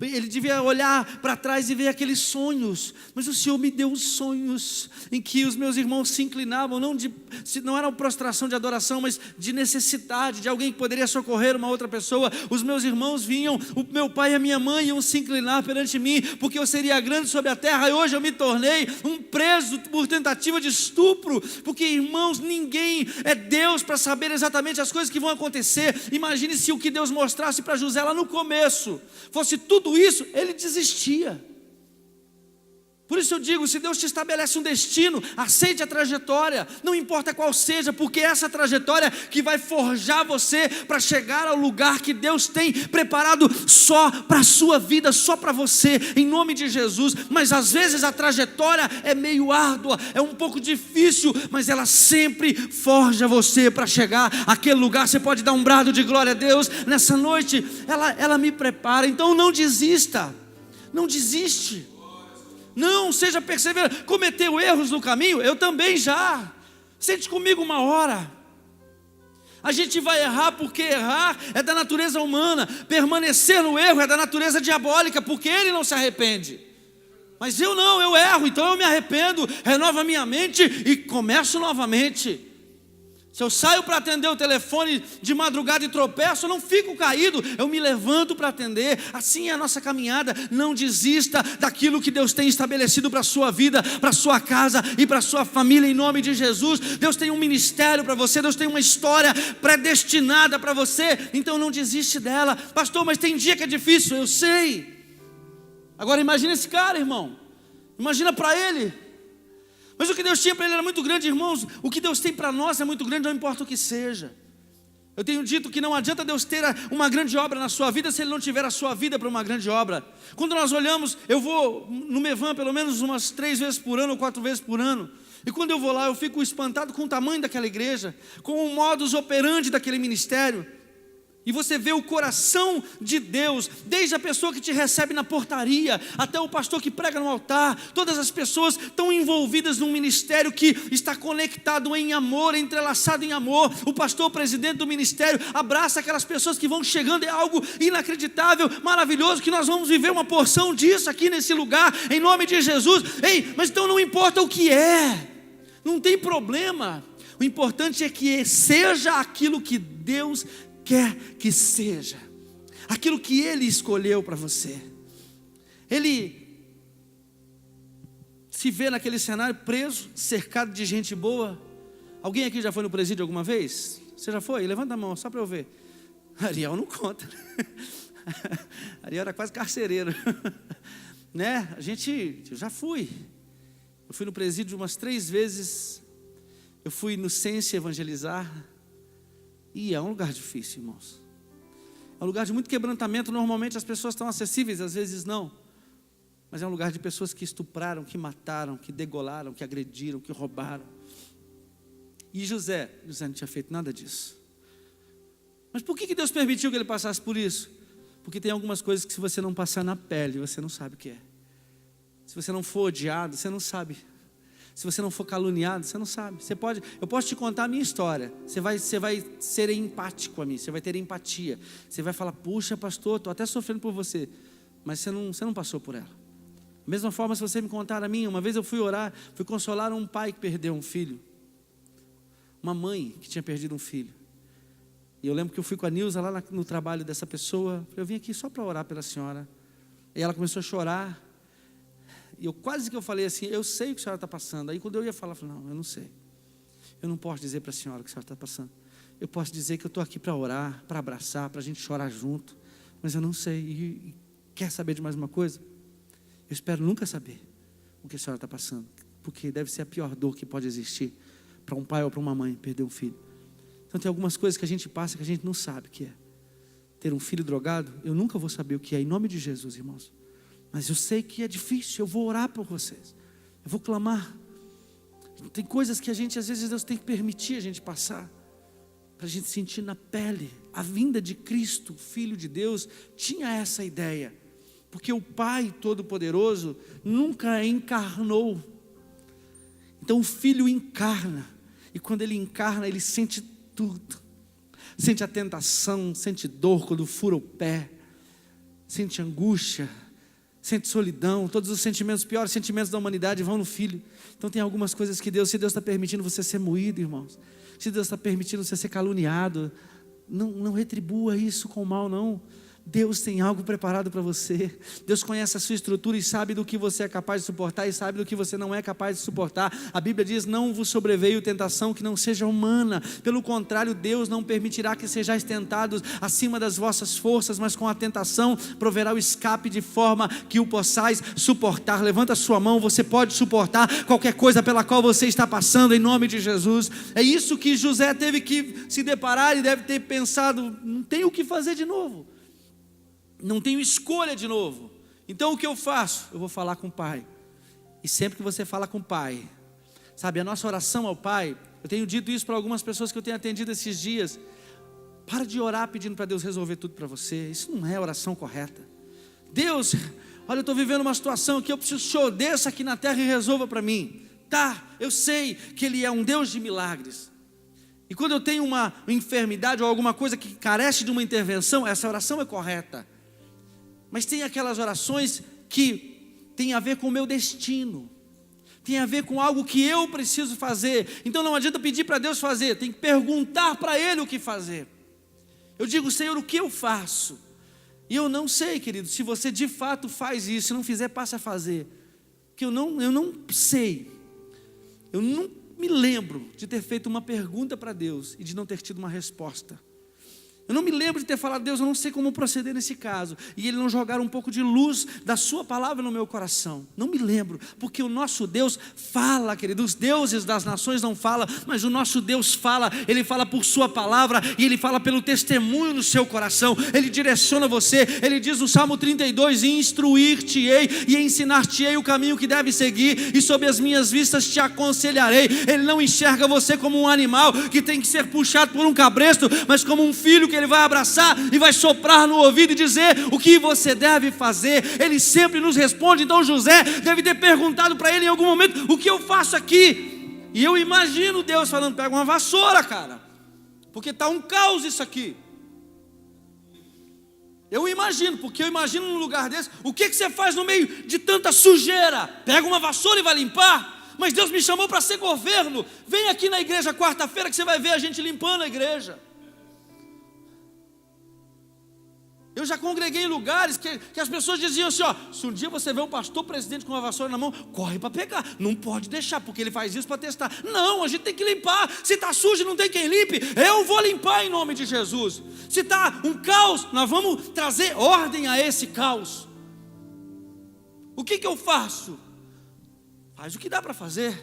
Ele devia olhar para trás e ver aqueles sonhos, mas o Senhor me deu os sonhos em que os meus irmãos se inclinavam, não era uma prostração de adoração, mas de necessidade, de alguém que poderia socorrer uma outra pessoa. Os meus irmãos vinham, o meu pai e a minha mãe iam se inclinar perante mim, porque eu seria grande sobre a terra, e hoje eu me tornei um preso por tentativa de estupro, porque, irmãos, ninguém é Deus para saber exatamente as coisas que vão acontecer. Imagine se o que Deus mostrasse para José lá no começo fosse tudo isso, ele desistia. Por isso eu digo, se Deus te estabelece um destino, aceite a trajetória, não importa qual seja, porque é essa trajetória que vai forjar você para chegar ao lugar que Deus tem preparado só para a sua vida, só para você, em nome de Jesus. Mas às vezes a trajetória é meio árdua, é um pouco difícil, mas ela sempre forja você para chegar àquele lugar. Você pode dar um brado de glória a Deus nessa noite, ela me prepara. Então não desista, não desiste. Não, seja perseverante. Cometeu erros no caminho? Eu também já. Sente comigo uma hora. A gente vai errar, porque errar é da natureza humana. Permanecer no erro é da natureza diabólica, porque ele não se arrepende. Mas eu não, eu erro, então eu me arrependo, renovo a minha mente e começo novamente. Se eu saio para atender o telefone de madrugada e tropeço, eu não fico caído, eu me levanto para atender. Assim é a nossa caminhada. Não desista daquilo que Deus tem estabelecido para a sua vida, para a sua casa e para a sua família, em nome de Jesus. Deus tem um ministério para você, Deus tem uma história predestinada para você, então não desiste dela. Pastor, mas tem dia que é difícil, eu sei. Agora imagina esse cara, irmão, imagina para ele. Mas o que Deus tinha para ele era muito grande, irmãos. O que Deus tem para nós é muito grande, não importa o que seja. Eu tenho dito que não adianta Deus ter uma grande obra na sua vida se Ele não tiver a sua vida para uma grande obra. Quando nós olhamos, eu vou no Mevan pelo menos umas 3 vezes por ano ou 4 vezes por ano. E quando eu vou lá, eu fico espantado com o tamanho daquela igreja, com o modus operandi daquele ministério. E você vê o coração de Deus, desde a pessoa que te recebe na portaria, até o pastor que prega no altar. Todas as pessoas estão envolvidas num ministério que está conectado em amor, entrelaçado em amor. O pastor, o presidente do ministério, abraça aquelas pessoas que vão chegando. É algo inacreditável, maravilhoso, que nós vamos viver uma porção disso aqui nesse lugar, em nome de Jesus. Ei, mas então não importa o que é, não tem problema. O importante é que seja aquilo que Deus quer que seja, aquilo que Ele escolheu para você. Ele se vê naquele cenário preso, cercado de gente boa. Alguém aqui já foi no presídio alguma vez? Você já foi? Levanta a mão, só para eu ver. Ariel não conta. Ariel era quase carcereiro. Né? Eu já fui. Eu fui no presídio umas 3 vezes. Eu fui no Sense evangelizar. E é um lugar difícil, irmãos. É um lugar de muito quebrantamento. Normalmente as pessoas estão acessíveis, às vezes não. Mas é um lugar de pessoas que estupraram, que mataram, que degolaram, que agrediram, que roubaram. E José não tinha feito nada disso. Mas por que Deus permitiu que ele passasse por isso? Porque tem algumas coisas que se você não passar na pele, você não sabe o que é. Se você não for odiado, você não sabe. Se você não for caluniado, você não sabe. Eu posso te contar a minha história. Você vai ser empático a mim. Você vai ter empatia. Você vai falar, puxa pastor, estou até sofrendo por você. Mas você não passou por ela. Da mesma forma, se você me contar a minha, uma vez eu fui orar, fui consolar um pai que perdeu um filho. Uma mãe que tinha perdido um filho. E eu lembro que eu fui com a Nilza lá no trabalho dessa pessoa. Eu vim aqui só para orar pela senhora. E ela começou a chorar. E quase que eu falei assim, eu sei o que a senhora está passando. Aí quando eu ia falar, eu falei, não, eu não sei. Eu não posso dizer para a senhora o que a senhora está passando. Eu posso dizer que eu estou aqui para orar, para abraçar, para a gente chorar junto. Mas eu não sei. E quer saber de mais uma coisa? Eu espero nunca saber o que a senhora está passando. Porque deve ser a pior dor que pode existir para um pai ou para uma mãe perder um filho. Então tem algumas coisas que a gente passa que a gente não sabe o que é. Ter um filho drogado, eu nunca vou saber o que é, em nome de Jesus, irmãos. Mas eu sei que é difícil, eu vou orar por vocês. Eu vou clamar. Tem coisas que a gente, às vezes, Deus tem que permitir a gente passar. Para a gente sentir na pele. A vinda de Cristo, Filho de Deus, tinha essa ideia. Porque o Pai Todo-Poderoso nunca encarnou. Então o Filho encarna. E quando Ele encarna, Ele sente tudo. Sente a tentação, sente dor quando fura o pé. Sente angústia. Sente solidão, todos os sentimentos, piores sentimentos da humanidade vão no Filho. Então tem algumas coisas que se Deus está permitindo você ser moído, irmãos, se Deus está permitindo você ser caluniado, não retribua isso com mal, não. Deus tem algo preparado para você. Deus conhece a sua estrutura e sabe do que você é capaz de suportar e sabe do que você não é capaz de suportar. A Bíblia diz, não vos sobreveio tentação que não seja humana. Pelo contrário, Deus não permitirá que sejais tentados acima das vossas forças, mas com a tentação proverá o escape de forma que o possais suportar. Levanta a sua mão, você pode suportar qualquer coisa pela qual você está passando, em nome de Jesus. É isso que José teve que se deparar e deve ter pensado, não tem o que fazer de novo. Não tenho escolha de novo. Então o que eu faço? Eu vou falar com o Pai. E sempre que você fala com o Pai, sabe, a nossa oração ao Pai, eu tenho dito isso para algumas pessoas que eu tenho atendido esses dias. Para de orar pedindo para Deus resolver tudo para você. Isso não é a oração correta. Deus, olha, eu estou vivendo uma situação que eu preciso que o Senhor desça aqui na terra e resolva para mim. Tá, eu sei que Ele é um Deus de milagres. E quando eu tenho uma enfermidade ou alguma coisa que carece de uma intervenção, essa oração é correta. Mas tem aquelas orações que tem a ver com o meu destino. tem a ver com algo que eu preciso fazer. Então não adianta pedir para Deus fazer, tem que perguntar para Ele o que fazer. Eu digo: Senhor, o que eu faço? E eu não sei, querido, se você de fato faz isso. Se não fizer, passe a fazer. Porque eu não sei. Eu não me lembro de ter feito uma pergunta para Deus e de não ter tido uma resposta. Eu não me lembro de ter falado: Deus, eu não sei como proceder nesse caso. E Ele não jogar um pouco de luz da sua palavra no meu coração. Não me lembro, porque o nosso Deus fala, querido. Os deuses das nações não falam, mas o nosso Deus fala. Ele fala por sua palavra e Ele fala pelo testemunho no seu coração. Ele direciona você. Ele diz no Salmo 32, instruir-te-ei e ensinar-te-ei o caminho que deve seguir, e sob as minhas vistas te aconselharei. Ele não enxerga você como um animal que tem que ser puxado por um cabresto, mas como um filho que Ele vai abraçar e vai soprar no ouvido e dizer o que você deve fazer. Ele sempre nos responde. Então José deve ter perguntado para ele em algum momento: o que eu faço aqui? E eu imagino Deus falando: pega uma vassoura, cara, porque está um caos isso aqui. Eu imagino, porque eu imagino num lugar desse, o que você faz no meio de tanta sujeira? Pega uma vassoura e vai limpar? Mas Deus me chamou para ser governo. Vem aqui na igreja quarta-feira que você vai ver a gente limpando a igreja. Eu já congreguei em lugares que as pessoas diziam assim: ó, se um dia você vê um pastor presidente com uma vassoura na mão, corre para pegar, não pode deixar, porque ele faz isso para testar. Não, a gente tem que limpar. Se está sujo, não tem quem limpe, eu vou limpar em nome de Jesus. Se está um caos, nós vamos trazer ordem a esse caos. O que eu faço? Faz o que dá para fazer.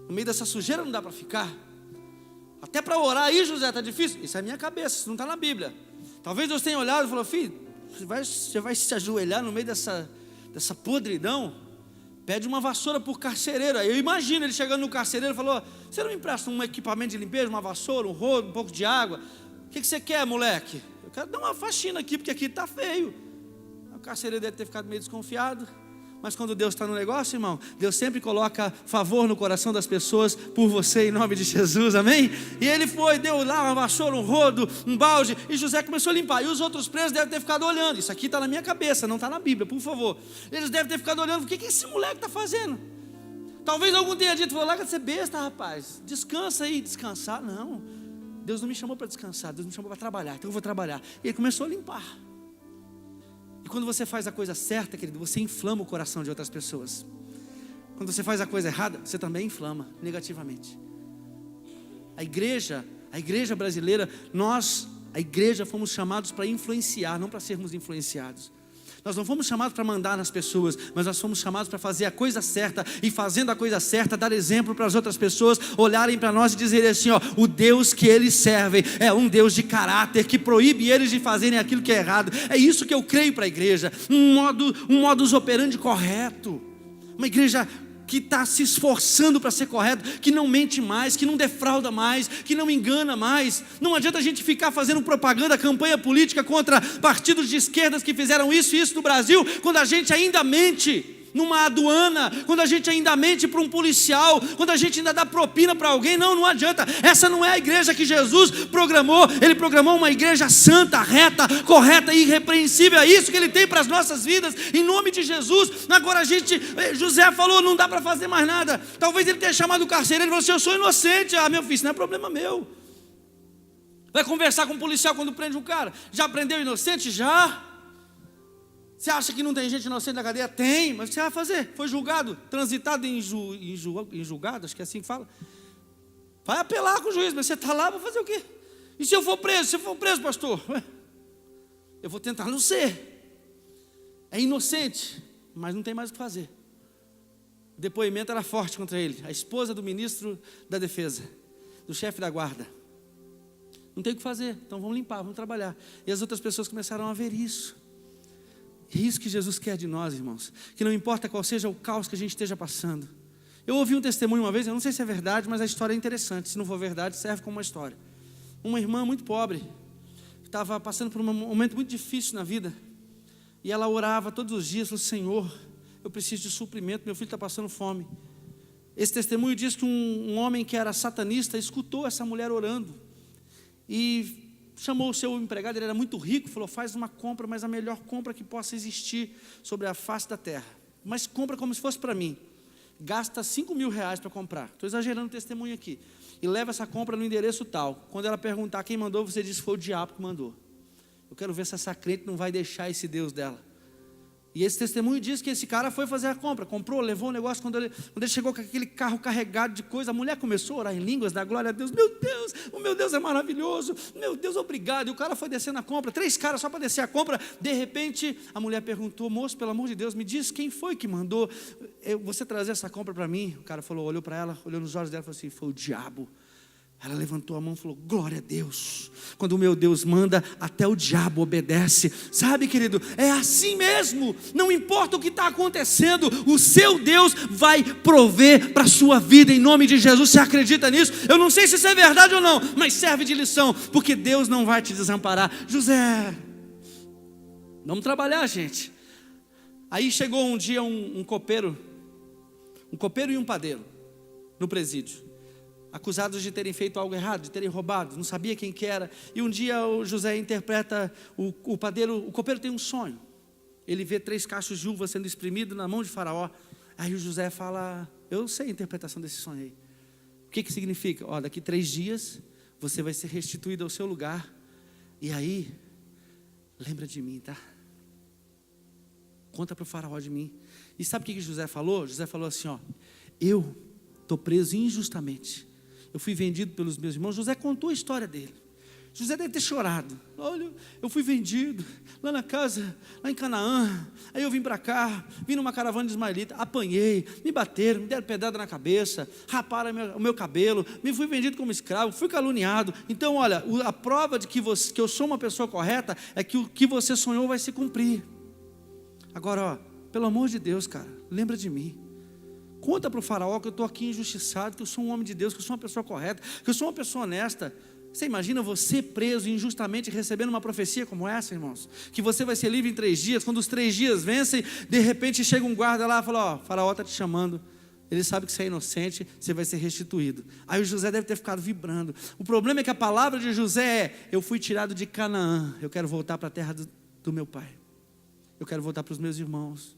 No meio dessa sujeira não dá para ficar. Até para orar aí, José, está difícil. Isso é minha cabeça, isso não está na Bíblia. Talvez Deus tenha olhado e falou: filho, você vai se ajoelhar no meio dessa podridão? Pede uma vassoura por carcereiro. Aí eu imagino ele chegando no carcereiro e falou: você não me empresta um equipamento de limpeza, uma vassoura, um rodo, um pouco de água? O que você quer, moleque? Eu quero dar uma faxina aqui, porque aqui está feio. O carcereiro deve ter ficado meio desconfiado. Mas quando Deus está no negócio, irmão, Deus sempre coloca favor no coração das pessoas por você, em nome de Jesus, amém? E ele foi, deu lá uma vassoura, um rodo, um balde, e José começou a limpar. E os outros presos devem ter ficado olhando. Isso aqui está na minha cabeça, não está na Bíblia, por favor. Eles devem ter ficado olhando: o que esse moleque está fazendo? Talvez algum tenha dito: larga de ser besta, rapaz, descansa aí. Descansar? Não, Deus não me chamou para descansar, Deus me chamou para trabalhar, então eu vou trabalhar. E ele começou a limpar. E quando você faz a coisa certa, querido, você inflama o coração de outras pessoas. Quando você faz a coisa errada, você também inflama negativamente. A igreja brasileira, a igreja, fomos chamados para influenciar, não para sermos influenciados. Nós não fomos chamados para mandar nas pessoas, mas nós fomos chamados para fazer a coisa certa, e fazendo a coisa certa, dar exemplo para as outras pessoas olharem para nós e dizerem assim: ó, o Deus que eles servem é um Deus de caráter, que proíbe eles de fazerem aquilo que é errado. É isso que eu creio para a igreja, um modus operandi correto, uma igreja que está se esforçando para ser correto, que não mente mais, que não defrauda mais, que não engana mais. Não adianta a gente ficar fazendo propaganda, campanha política contra partidos de esquerdas que fizeram isso e isso no Brasil, quando a gente ainda mente numa aduana, quando a gente ainda mente para um policial, quando a gente ainda dá propina para alguém. Não adianta. Essa não é a igreja que Jesus programou. Ele programou uma igreja santa, reta, correta e irrepreensível. É isso que Ele tem para as nossas vidas, em nome de Jesus. Agora José falou: não dá para fazer mais nada. Talvez ele tenha chamado o carcereiro e falou assim: eu sou inocente. Meu filho, isso não é problema meu. Vai conversar com o policial quando prende um cara: já prendeu inocente? Já. Você acha que não tem gente inocente na cadeia? Tem, mas o que você vai fazer? Foi julgado, transitado em julgado, acho que é assim que fala. Vai apelar com o juiz, mas você está lá para fazer o quê? E se eu for preso? Se eu for preso, pastor? Eu vou tentar não ser. É inocente, mas não tem mais o que fazer. O depoimento era forte contra ele. A esposa do ministro da defesa, do chefe da guarda. Não tem o que fazer, então vamos limpar, vamos trabalhar. E as outras pessoas começaram a ver isso. É isso que Jesus quer de nós, irmãos. Que não importa qual seja o caos que a gente esteja passando. Eu ouvi um testemunho uma vez, eu não sei se é verdade, mas a história é interessante. Se não for verdade, serve como uma história. Uma irmã muito pobre, estava passando por um momento muito difícil na vida. E ela orava todos os dias, falou: Senhor, eu preciso de suprimento, meu filho está passando fome. Esse testemunho diz que um homem que era satanista escutou essa mulher orando. E chamou o seu empregado, ele era muito rico, falou: faz uma compra, mas a melhor compra que possa existir sobre a face da terra. Mas compra como se fosse para mim. gasta 5 mil reais para comprar. Estou exagerando o testemunho aqui. E leva essa compra no endereço tal. Quando ela perguntar quem mandou, você diz que foi o diabo que mandou. Eu quero ver se essa crente não vai deixar esse Deus dela. E esse testemunho diz que esse cara foi fazer a compra, comprou, levou o negócio, quando ele chegou com aquele carro carregado de coisa, a mulher começou a orar em línguas, dar glória a Deus, o meu Deus é maravilhoso, meu Deus, obrigado, e o cara foi descendo a compra, 3 caras só para descer a compra, de repente, a mulher perguntou, moço, pelo amor de Deus, me diz quem foi que mandou você trazer essa compra para mim? O cara falou, olhou para ela, olhou nos olhos dela e falou assim, foi o diabo. Ela levantou a mão e falou, glória a Deus, quando o meu Deus manda, até o diabo obedece. Sabe, querido, é assim mesmo, não importa o que está acontecendo, o seu Deus vai prover para a sua vida, em nome de Jesus. Você acredita nisso? Eu não sei se isso é verdade ou não, mas serve de lição, porque Deus não vai te desamparar. José, vamos trabalhar, gente. Aí chegou um dia um copeiro e um padeiro, no presídio, acusados de terem feito algo errado, de terem roubado, não sabia quem que era. E um dia o José interpreta, o copeiro tem um sonho. Ele vê 3 cachos de uva sendo espremidos na mão de Faraó. Aí o José fala, eu sei a interpretação desse sonho aí. O que significa? Daqui 3 dias, você vai ser restituído ao seu lugar. E aí, lembra de mim, tá? Conta para o Faraó de mim. E sabe o que José falou? José falou assim, eu estou preso injustamente. Eu fui vendido pelos meus irmãos. José contou a história dele. José deve ter chorado. Olha, eu fui vendido lá na casa, lá em Canaã. Aí eu vim para cá, vim numa caravana de ismaelita, apanhei, me bateram, me deram pedrada na cabeça, raparam o meu cabelo, me fui vendido como escravo, fui caluniado. Então, olha, a prova de que eu sou uma pessoa correta é que o que você sonhou vai se cumprir. Agora, pelo amor de Deus, cara, lembra de mim. Conta para o Faraó que eu estou aqui injustiçado, que eu sou um homem de Deus, que eu sou uma pessoa correta, que eu sou uma pessoa honesta. Você imagina você preso injustamente recebendo uma profecia como essa, irmãos? Que você vai ser livre em 3 dias, quando os 3 dias vencem, de repente chega um guarda lá e fala, Faraó está te chamando, ele sabe que você é inocente, você vai ser restituído. Aí o José deve ter ficado vibrando. O problema é que a palavra de José é, eu fui tirado de Canaã, eu quero voltar para a terra do meu pai, eu quero voltar para os meus irmãos.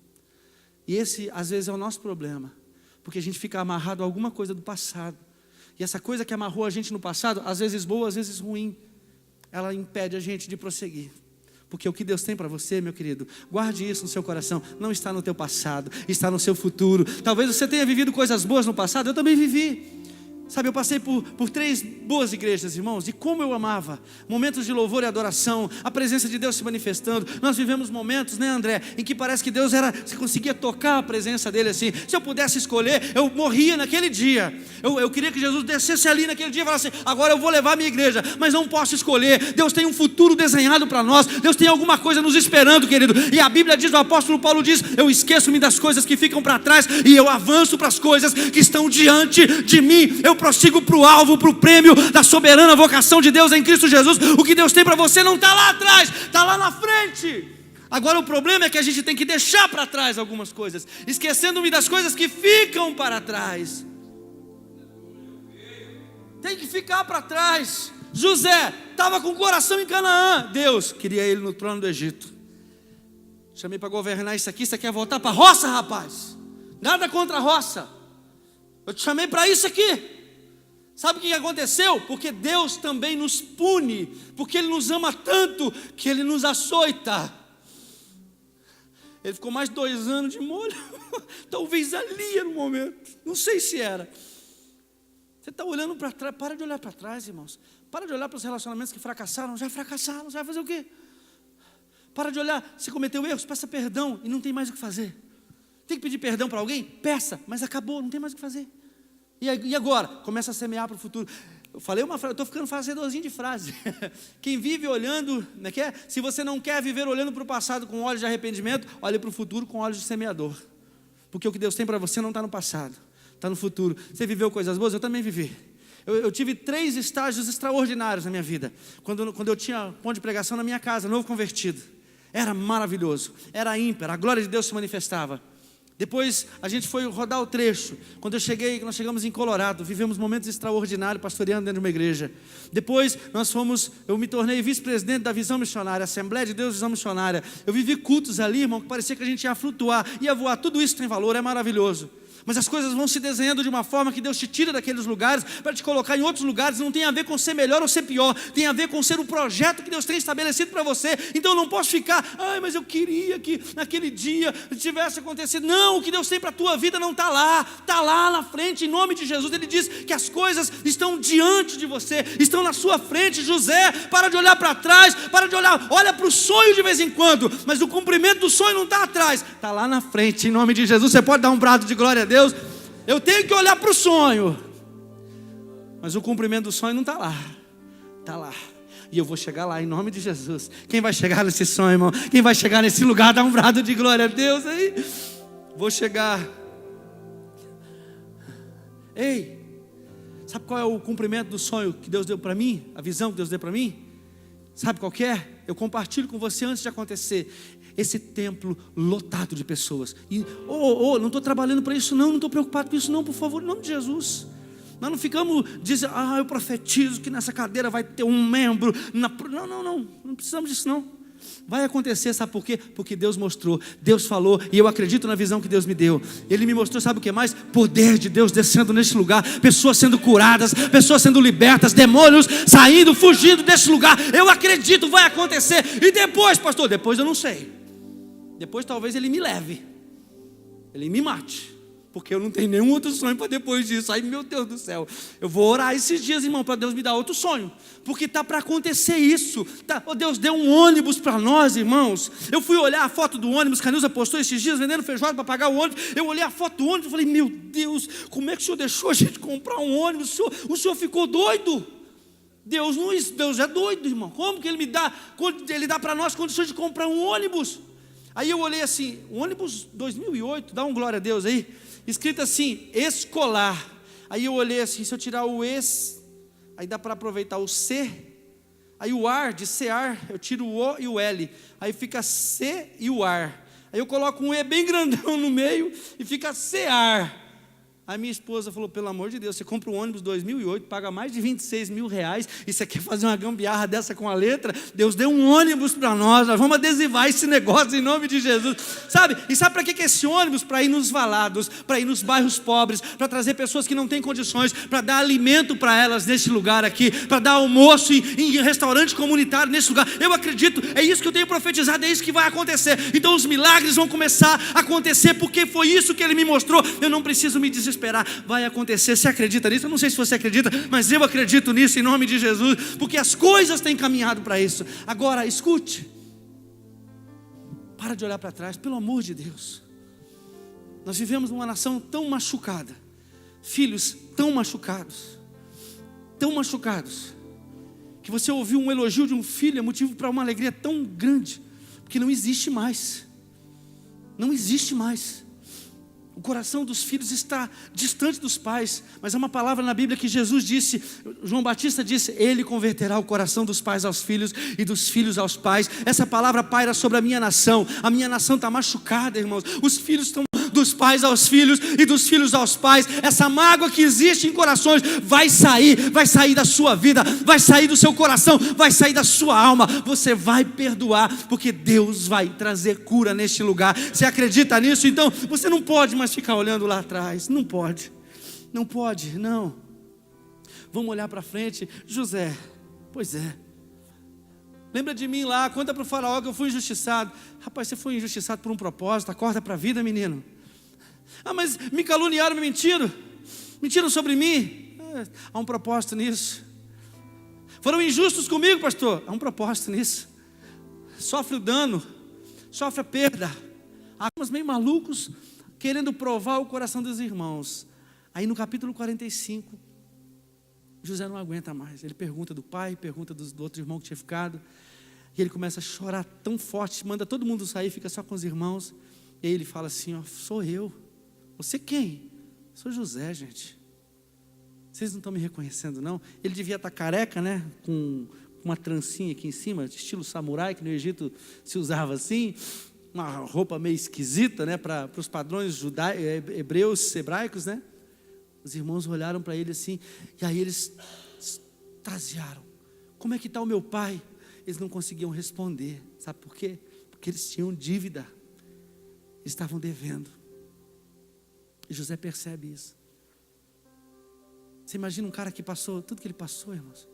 E esse às vezes é o nosso problema, porque a gente fica amarrado a alguma coisa do passado. E essa coisa que amarrou a gente no passado, às vezes boa, às vezes ruim, ela impede a gente de prosseguir. Porque o que Deus tem para você, meu querido, guarde isso no seu coração, não está no teu passado, está no seu futuro. Talvez você tenha vivido coisas boas no passado, eu também vivi. Sabe, eu passei por 3 boas igrejas, irmãos, e como eu amava momentos de louvor e adoração, a presença de Deus se manifestando. Nós vivemos momentos, né, André, em que parece que Deus você conseguia tocar a presença dele assim. Se eu pudesse escolher, eu morria naquele dia. Eu queria que Jesus descesse ali naquele dia e falasse, agora eu vou levar a minha igreja, mas não posso escolher. Deus tem um futuro desenhado para nós, Deus tem alguma coisa nos esperando, querido. E a Bíblia diz, o apóstolo Paulo diz, eu esqueço-me das coisas que ficam para trás e eu avanço para as coisas que estão diante de mim. Eu prossigo para o alvo, para o prêmio da soberana vocação de Deus em Cristo Jesus. O que Deus tem para você não está lá atrás, está lá na frente. Agora o problema é que a gente tem que deixar para trás algumas coisas, esquecendo-me das coisas que ficam para trás. Tem que ficar para trás. José estava com o coração em Canaã, Deus queria ele no trono do Egito. Chamei para governar isso aqui, você quer voltar para a roça, rapaz? Nada contra a roça, eu te chamei para isso aqui. Sabe o que aconteceu? Porque Deus também nos pune, porque Ele nos ama tanto que Ele nos açoita. Ele ficou mais 2 anos de molho, talvez ali era o momento, não sei se era. Você está olhando para trás, para de olhar para trás, irmãos. Para de olhar para os relacionamentos que fracassaram, já vai fazer o quê? Para de olhar, você cometeu erros, peça perdão e não tem mais o que fazer. Tem que pedir perdão para alguém? Peça, mas acabou, não tem mais o que fazer. E agora? Começa a semear para o futuro. Eu falei uma frase, eu estou ficando fazedorzinho de frase. Quem vive olhando, né, se você não quer viver olhando para o passado com olhos de arrependimento, olhe para o futuro com olhos de semeador. Porque o que Deus tem para você não está no passado, está no futuro. Você viveu coisas boas? Eu também vivi. Eu tive 3 estágios extraordinários na minha vida. Quando eu tinha ponto de pregação na minha casa, novo convertido. Era maravilhoso, era ímpar, a glória de Deus se manifestava. Depois a gente foi rodar o trecho. Quando nós chegamos em Colorado, vivemos momentos extraordinários pastoreando dentro de uma igreja. Depois eu me tornei vice-presidente da Visão Missionária, Assembleia de Deus Visão Missionária. Eu vivi cultos ali, irmão, que parecia que a gente ia flutuar, ia voar. Tudo isso tem valor, é maravilhoso. Mas as coisas vão se desenhando de uma forma que Deus te tira daqueles lugares para te colocar em outros lugares. Não tem a ver com ser melhor ou ser pior, tem a ver com ser o projeto que Deus tem estabelecido para você. Então eu não posso ficar, mas eu queria que naquele dia tivesse acontecido. Não, o que Deus tem para a tua vida não está lá na frente, em nome de Jesus. Ele diz que as coisas estão diante de você, estão na sua frente. José, para de olhar para trás, olha para o sonho de vez em quando, mas o cumprimento do sonho não está atrás, está lá na frente, em nome de Jesus. Você pode dar um brado de glória a Deus. Eu tenho que olhar para o sonho, mas o cumprimento do sonho não está lá, está lá. E eu vou chegar lá em nome de Jesus. Quem vai chegar nesse sonho, irmão? Quem vai chegar nesse lugar? Dá um brado de glória a Deus aí. Vou chegar. Ei, sabe qual é o cumprimento do sonho que Deus deu para mim? A visão que Deus deu para mim? Sabe qual que é? Eu compartilho com você antes de acontecer. Esse templo lotado de pessoas. E, não estou trabalhando para isso não estou preocupado com isso não, por favor, em nome de Jesus. Nós não ficamos dizendo, eu profetizo que nessa cadeira vai ter um membro. Não precisamos disso não. Vai acontecer, sabe por quê? Porque Deus mostrou, Deus falou, e eu acredito na visão que Deus me deu. Ele me mostrou, sabe o que mais? Poder de Deus descendo neste lugar, pessoas sendo curadas, pessoas sendo libertas, demônios saindo, fugindo desse lugar. Eu acredito, vai acontecer. E depois, pastor, depois eu não sei. Depois talvez ele me leve, ele me mate, porque eu não tenho nenhum outro sonho para depois disso. Aí, meu Deus do céu, eu vou orar esses dias, irmão, para Deus me dar outro sonho, porque está para acontecer isso. Deus deu um ônibus para nós, irmãos. Eu fui olhar a foto do ônibus que a Nilza postou esses dias, vendendo feijoada para pagar o ônibus. Eu olhei a foto do ônibus e falei, meu Deus, como é que o senhor deixou a gente comprar um ônibus? O senhor ficou doido? Deus é doido, irmão. Como que ele dá para nós condições de comprar um ônibus? Aí eu olhei assim, o ônibus 2008, dá um glória a Deus aí, escrito assim, escolar. Aí eu olhei assim, se eu tirar o aí dá para aproveitar o C, aí o ar, de cear, eu tiro o O e o L, aí fica C e o ar. Aí eu coloco um E bem grandão no meio e fica cear. Aí minha esposa falou, pelo amor de Deus, você compra um ônibus 2008, paga mais de 26 mil reais, e você quer fazer uma gambiarra dessa com a letra? Deus deu um ônibus para nós vamos adesivar esse negócio em nome de Jesus, sabe? E sabe para que é esse ônibus? Para ir nos valados, para ir nos bairros pobres, para trazer pessoas que não têm condições, para dar alimento para elas nesse lugar aqui, para dar almoço em restaurante comunitário nesse lugar. Eu acredito, é isso que eu tenho profetizado, é isso que vai acontecer. Então os milagres vão começar a acontecer, porque foi isso que Ele me mostrou. Eu não preciso me desesperar, vai acontecer. Você acredita nisso? Eu não sei se você acredita, mas eu acredito nisso em nome de Jesus, porque as coisas têm caminhado para isso. Agora escute, para de olhar para trás, pelo amor de Deus. Nós vivemos numa nação tão machucada, filhos tão machucados, que você ouviu um elogio de um filho é motivo para uma alegria tão grande, porque não existe mais. O coração dos filhos está distante dos pais, mas há uma palavra na Bíblia que Jesus disse, João Batista disse, Ele converterá o coração dos pais aos filhos e dos filhos aos pais. Essa palavra paira sobre a minha nação está machucada, irmãos. Os filhos estão dos pais aos filhos e dos filhos aos pais. Essa mágoa que existe em corações vai sair da sua vida, vai sair do seu coração, vai sair da sua alma. Você vai perdoar, porque Deus vai trazer cura neste lugar. Você acredita nisso? Então você não pode mais ficar olhando lá atrás. Não pode. Vamos olhar para frente. José, pois é, lembra de mim lá, conta para o faraó que eu fui injustiçado. Rapaz, você foi injustiçado por um propósito, acorda para a vida, menino. Mas me caluniaram, me mentiram sobre mim. Há um propósito nisso. Foram injustos comigo, pastor. Há um propósito nisso. Sofre o dano, sofre a perda. Há uns meio malucos querendo provar o coração dos irmãos. Aí no capítulo 45, José não aguenta mais. Ele pergunta do pai, pergunta do outro irmão que tinha ficado. E ele começa a chorar tão forte, manda todo mundo sair, fica só com os irmãos. E aí ele fala assim, sou eu. Você quem? Sou José, gente. Vocês não estão me reconhecendo não? Ele devia estar careca, né? Com uma trancinha aqui em cima, estilo samurai, que no Egito se usava assim. Uma roupa meio esquisita, né? Para os padrões hebreus, hebraicos, né? Os irmãos olharam para ele assim, e aí eles extasiaram. Como é que está o meu pai? Eles não conseguiam responder. Sabe por quê? Porque eles tinham dívida. Eles estavam devendo. E José percebe isso. Você imagina um cara que passou tudo que ele passou, irmãos?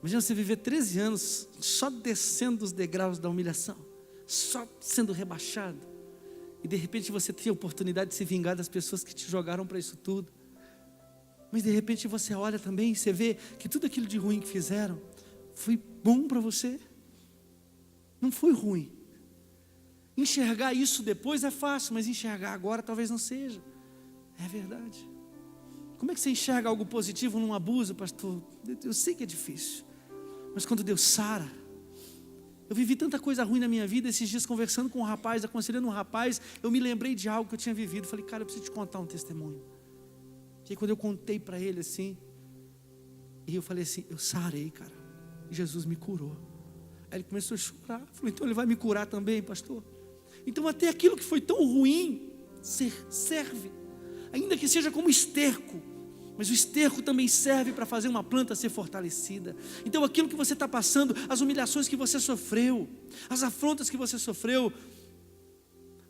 Imagina você viver 13 anos só descendo os degraus da humilhação, só sendo rebaixado. E de repente você tem a oportunidade de se vingar das pessoas que te jogaram para isso tudo. Mas de repente você olha também e você vê que tudo aquilo de ruim que fizeram foi bom para você. Não foi ruim. Enxergar isso depois é fácil, mas enxergar agora talvez não seja. É verdade. Como é que você enxerga algo positivo num abuso, pastor? Eu sei que é difícil, mas quando Deus sara. Eu vivi tanta coisa ruim na minha vida, esses dias conversando com um rapaz, aconselhando um rapaz, eu me lembrei de algo que eu tinha vivido. Falei, cara, eu preciso te contar um testemunho. E aí quando eu contei para ele assim, e eu falei assim, eu sarei, cara, e Jesus me curou. Aí ele começou a chorar. Falei, então ele vai me curar também, pastor? Então até aquilo que foi tão ruim serve, ainda que seja como esterco, mas o esterco também serve para fazer uma planta ser fortalecida. Então aquilo que você está passando, as humilhações que você sofreu, as afrontas que você sofreu,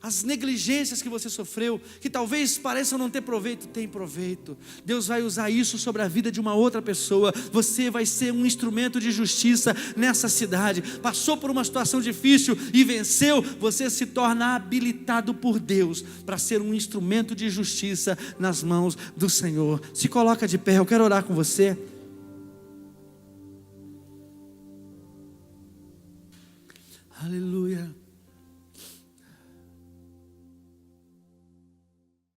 as negligências que você sofreu, que talvez pareçam não ter proveito, tem proveito. Deus vai usar isso sobre a vida de uma outra pessoa. Você vai ser um instrumento de justiça nessa cidade. Passou por uma situação difícil e venceu, você se torna habilitado por Deus para ser um instrumento de justiça nas mãos do Senhor. Se coloca de pé, eu quero orar com você.